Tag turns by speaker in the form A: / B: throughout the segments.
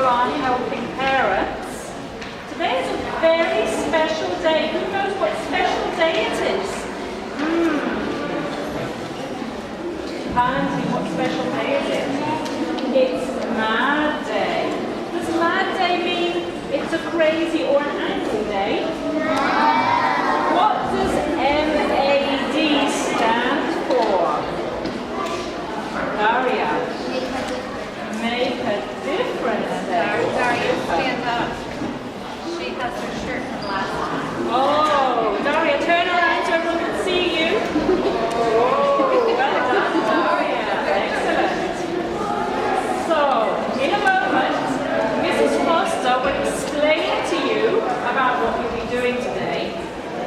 A: are helping parents. Today is a very special day. Who knows what special day it is? Pansy, what special day is it? It's Mad Day. Does Mad Day mean it's a crazy or an angry day? What does MAD stand for? Daria. Make a difference there.
B: Daria, stand up. She has her shirt from last time.
A: Oh, Daria, turn around so everyone can see you. Oh, well done, Daria. Excellent. So, in a moment, Mrs. Foster will explain to you about what we'll be doing today.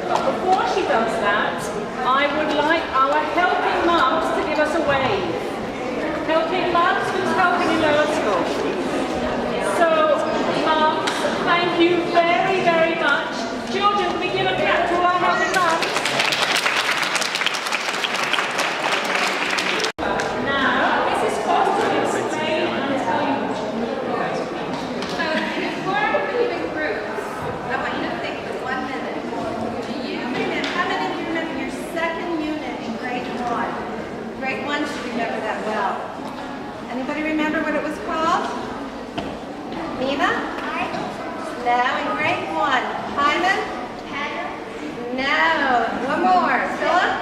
A: But before she does that, I would like our helping mums to give us a wave. Helping mums, who's helping in lower school? So, mums, thank you very, very much. Children, can we give a clap to our helping mums? Now, Mrs. Foster will explain and tell you what you're going to be.
B: So, before we leave groups, I want you to think for 1 minute. How many of you remember your second unit in grade 1? Grade 1 should remember that well. Anybody remember what it was called? Nina? No, in grade 1. Hyman? No. One more. Philip?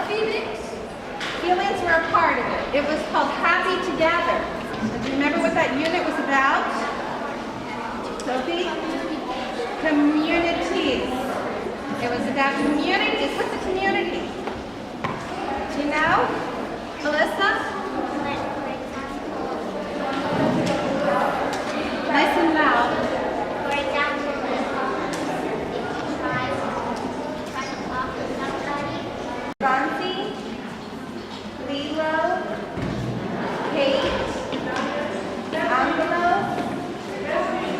B: Feelings were a part of it. It was called Happy Together. Do you remember what that unit was about? Sophie? Communities. It was about communities. What's a community? Do you know? Melissa? Nice and loud. Ronzi, Lilo, Kate, Angelo,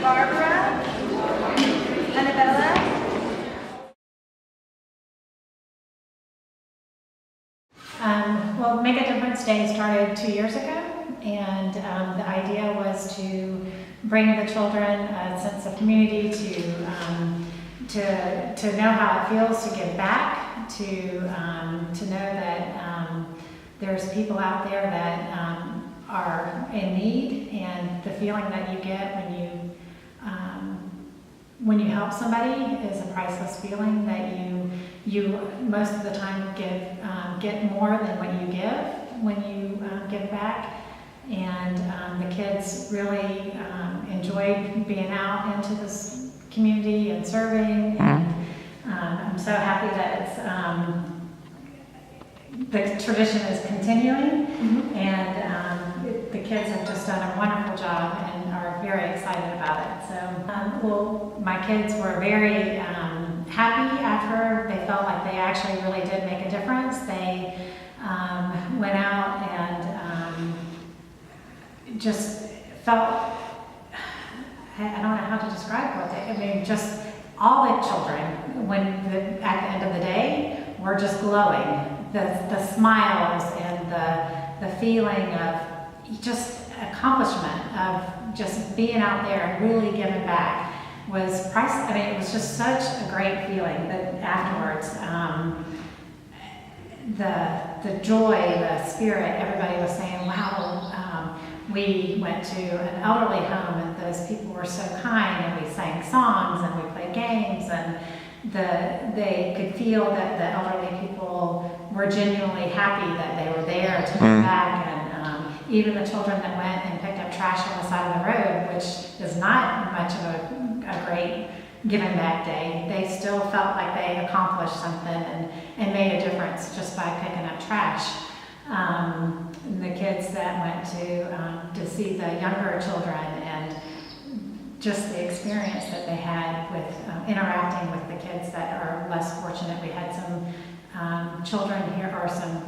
B: Barbara, Annabella.
C: Well, Make a Difference Day started 2 years ago, and the idea was to bring the children a sense of community, to know how it feels to give back, to know that there's people out there that are in need, and the feeling that you get when you help somebody is a priceless feeling that you most of the time get more than what you give when you give back. And the kids really enjoyed being out into this community and serving. And I'm so happy that the tradition is continuing. And the kids have just done a wonderful job and are very excited about it. So, well, my kids were very happy after. They felt like they actually really did make a difference. They went out and just felt, I don't know how to describe what they, I mean, just all the children, at the end of the day, were just glowing. The smiles and the feeling of just accomplishment of just being out there and really giving back was priceless. I mean, it was just such a great feeling that afterwards, the joy, the spirit, everybody was saying, wow, we went to an elderly home and those people were so kind, and we sang songs and we played games, and they could feel that the elderly people were genuinely happy that they were there to give back. And even the children that went and picked up trash on the side of the road, which is not much of a great giving back day, they still felt like they accomplished something and made a difference just by picking up trash. The kids that went to see the younger children, and just the experience that they had with interacting with the kids that are less fortunate. We had some children here, or some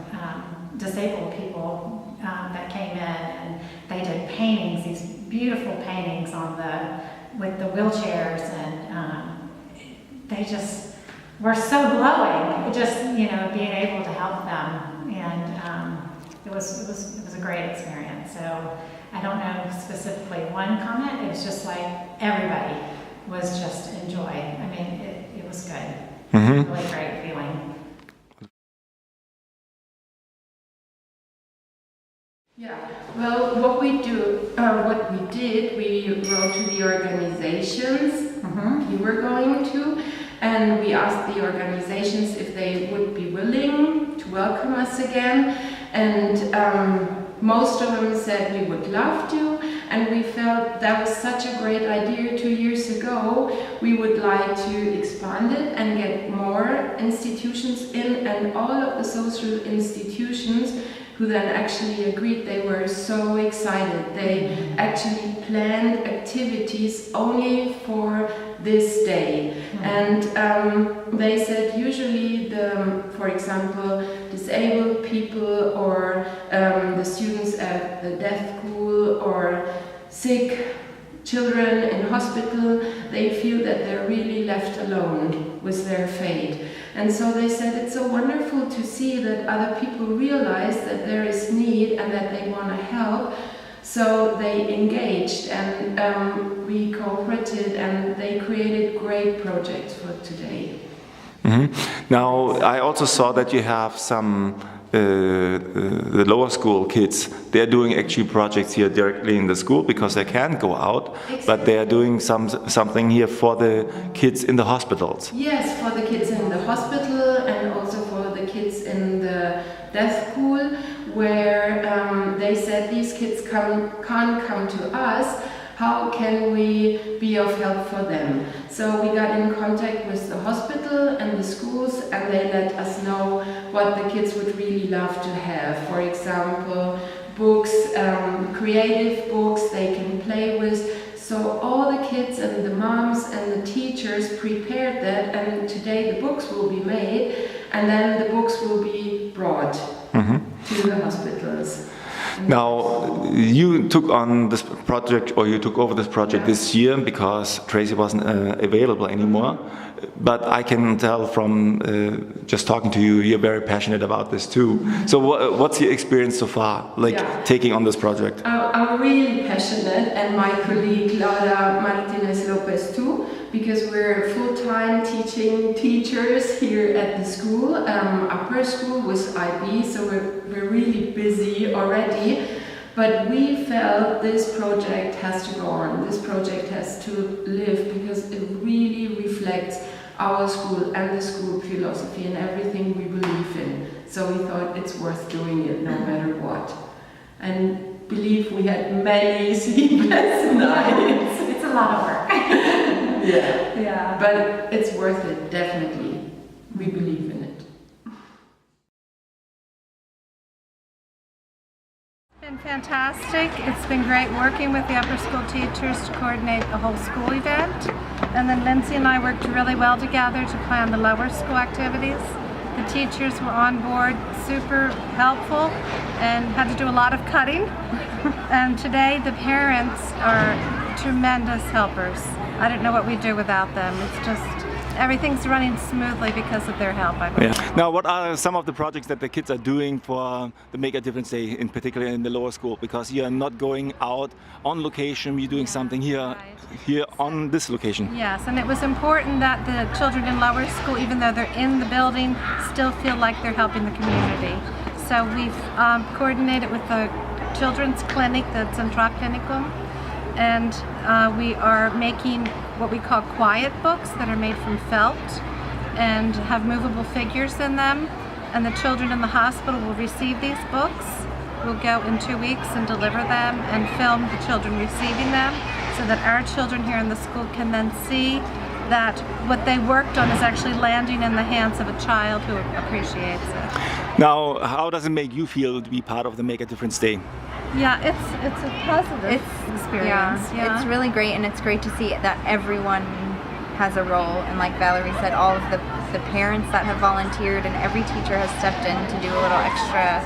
C: disabled people that came in, and they did paintings, these beautiful paintings with the wheelchairs, and they just were so glowing, just, being able to help them. And it was a great experience. So I don't know specifically one comment, it was just like everybody was just enjoying. I mean, it was good. Really great feeling.
D: Yeah, well, what we did, we wrote to the organizations we were going to, and we asked the organizations if they would be willing to welcome us again, and most of them said we would love to, and we felt that was such a great idea 2 years ago. We would like to expand it and get more institutions in, and all of the social institutions who then actually agreed, they were so excited. They actually planned activities only for this day. And they said usually for example, disabled people or the students at the deaf school or sick children in hospital, they feel that they're really left alone with their fate. And so they said it's so wonderful to see that other people realize that there is need and that they want to help. So they engaged and we cooperated and they created great projects for today.
E: Now, I also saw that you have some the lower school kids. They're doing actually projects here directly in the school because they can't go out, but they are doing something here for the kids in the hospitals.
D: Yes, for the kids in the hospital and also for the kids in the deaf school, where they said these kids can't come to us. How can we be of help for them? So we got in contact with the hospital and the schools, and they let us know what the kids would really love to have. For example, books, creative books they can play with. So all the kids and the moms and the teachers prepared that, and today the books will be made, and then the books will be brought to the hospitals.
E: Now, you took on this project, or you took over this project this year because Tracy wasn't available anymore. But I can tell from just talking to you, you're very passionate about this too. So what's your experience so far, taking on this project?
D: I'm really passionate, and my colleague Laura Martinez Lopez too, because we're full-time teaching teachers here at the school, upper school with IB, so we're really busy already. But we felt this project has to go on, this project has to live, because it really reflects our school and the school philosophy and everything we believe in. So we thought it's worth doing it no matter what. And believe we had many sleepless nights.
C: It's a lot of work.
D: Yeah. But it's worth it, definitely. We believe in it.
B: It's been fantastic. It's been great working with the upper school teachers to coordinate the whole school event. And then Lindsay and I worked really well together to plan the lower school activities. The teachers were on board, super helpful, and had to do a lot of cutting. And today the parents are tremendous helpers. I don't know what we'd do without them. It's just, everything's running smoothly because of their help, I believe.
E: Yeah. Now, what are some of the projects that the kids are doing for the Make a Difference Day, in particular in the lower school? Because you are not going out on location, you're doing something here on this location.
B: Yes, and it was important that the children in lower school, even though they're in the building, still feel like they're helping the community. So we've coordinated with the children's clinic, the Central Clinicum, and we are making what we call quiet books that are made from felt and have movable figures in them. And the children in the hospital will receive these books. We'll go in 2 weeks and deliver them and film the children receiving them, so that our children here in the school can then see that what they worked on is actually landing in the hands of a child who appreciates it.
E: Now, how does it make you feel to be part of the Make a Difference Day?
B: Yeah, it's a positive experience.
F: Yeah, it's really great, and it's great to see that everyone has a role, and like Valerie said, all of the parents that have volunteered and every teacher has stepped in to do a little extra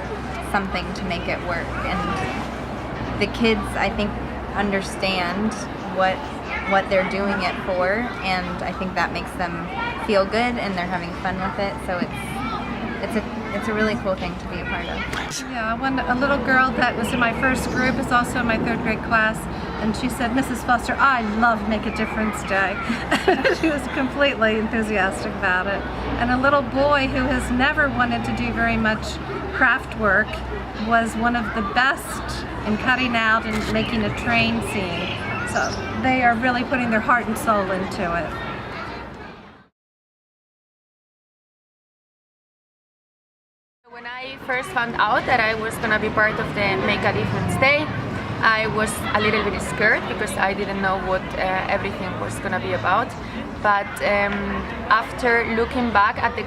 F: something to make it work. And the kids, I think, understand what they're doing it for, and I think that makes them feel good and they're having fun with it. So it's a it's a really cool thing to be a part of.
G: Yeah, a little girl that was in my first group is also in my 3rd grade class, and she said, "Mrs. Foster, I love Make a Difference Day." She was completely enthusiastic about it. And a little boy who has never wanted to do very much craft work was one of the best in cutting out and making a train scene. So they are really putting their heart and soul into it.
H: When I first found out that I was going to be part of the Make a Difference Day, I was a little bit scared because I didn't know what everything was going to be about. But after looking back at the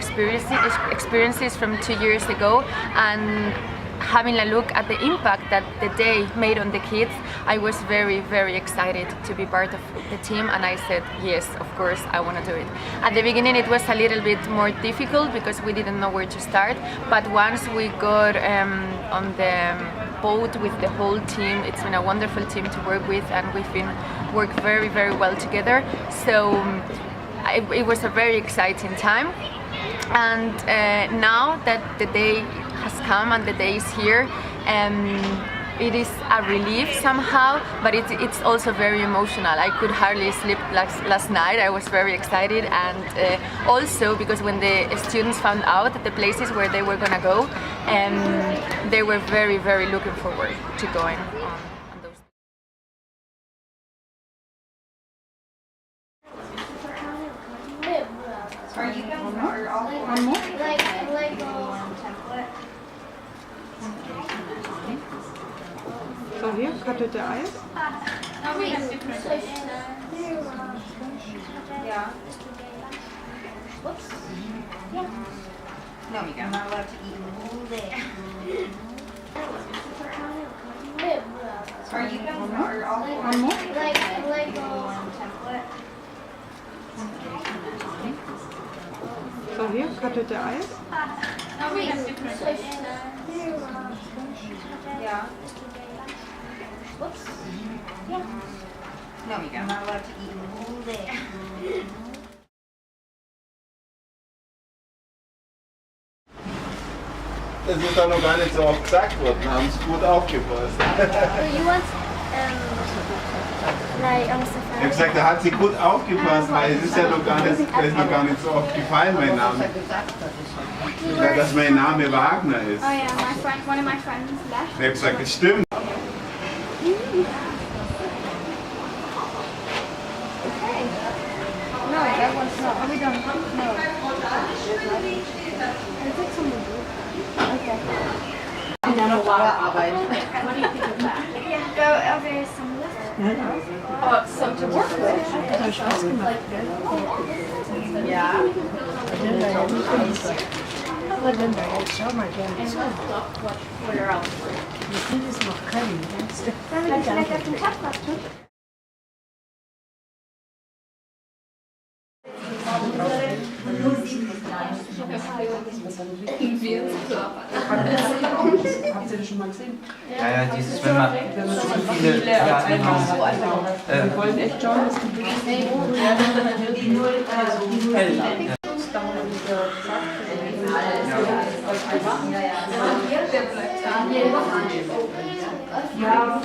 H: experiences from 2 years ago and having a look at the impact that the day made on the kids, I was very, very excited to be part of the team, and I said, yes, of course, I want to do it. At the beginning it was a little bit more difficult because we didn't know where to start, but once we got on the boat with the whole team, it's been a wonderful team to work with, and we've been worked very, very well together. So it was a very exciting time. And now that the day has come and the day is here, it is a relief somehow, but it's also very emotional. I could hardly sleep last night. I was very excited, and also because when the students found out the places where they were gonna go, they were very, very looking forward to going on those.
B: Are you going or all one more? Like template.
I: So hier, kartoffel Eis.
B: Oh, we have different. Yeah. Whoops. Yeah. No, you're not allowed to eat all day. Are you going or all one more? Like template.
I: So hier, kartoffel Eis.
B: Oh, we have different. Yeah. Whoops. Yeah. No, you're not allowed to eat all day.
J: Das ist doch noch gar nicht so oft gesagt worden, haben Sie gut aufgepasst. Ich habe gesagt, da hat sie gut aufgepasst, weil es ist ja noch gar nicht, das ist noch gar nicht so oft gefallen, mein Name. Ja, dass mein Name Wagner ist.
K: Oh yeah, one of my friends left.
J: Ich habe gesagt, das stimmt.
K: No, that one's not. Are we done? No. I took some of it. Okay. What do you think of that? Yeah, very similar.
I: Some to work with.
K: Yeah.
I: Where else?
K: Dann vielleicht auf den Tag was tun.
I: Habt ihr das schon mal gesehen?
L: Ja, dieses, wenn man so viele, ja,
I: Wir wollen echt schauen, dass die
K: Ja,